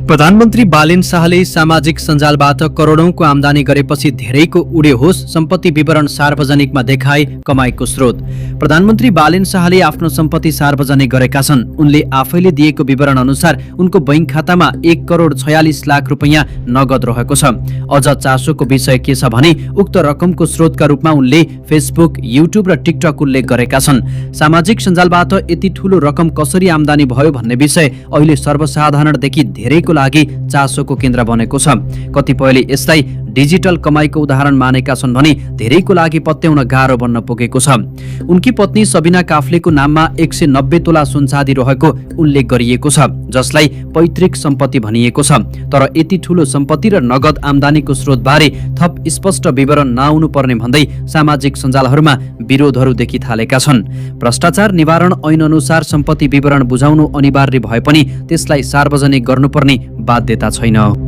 प्रधानमन्त्री बालेन शाहले सामाजिक सञ्जालबाट करोडौंको आमदानी गरेपछि धेरैको उड्यो होस, सम्पत्ति विवरण सार्वजनिकमा देखाए कमाईको स्रोत। प्रधानमन्त्री बालेन शाहले आफ्नो सम्पत्ति सार्वजनिक गरेका छन्। उनले आफैले दिएको विवरण अनुसार उनको बैंक खातामा 1,46,00,000 रुपैयाँ नगद रहेको छ। अझ चासोको विषय के छ भने उक्त रकमको स्रोतका रूपमा उनले फेसबुक, युट्युब र टिकटक उल्लेख गरेका छन्। सामाजिक सञ्जालबाट यति ठूलो रकम कसरी आमदानी भयो भन्ने विषय अहिले सर्वसाधारणदेखि धेरैको लागि चासोको केन्द्र बनेको छ। कतिपयले यसलाई डिजिटल कमाईको उदाहरण मानेका छन् भने धेरैको लागि पत्याउन गाह्रो बन्न पुगेको छ। उनकी पत्नी सबिना काफ्लेको नाममा 190 तोला सुनचाँदी रहेको उल्लेख गरिएको छ, जसलाई पैतृक सम्पत्ति भनिएको छ। तर यति ठूलो सम्पत्ति र नगद आमदानीको स्रोतबारे थप स्पष्ट विवरण नआउनु पर्ने भन्दै सामाजिक सञ्जालहरूमा विरोधहरू देखि थालेका छन्। भ्रष्टाचार निवारण ऐन अनुसार सम्पत्ति विवरण बुझाउनु अनिवार्य भए पनि त्यसलाई सार्वजनिक गर्नुपर्ने बाध्यता छैन।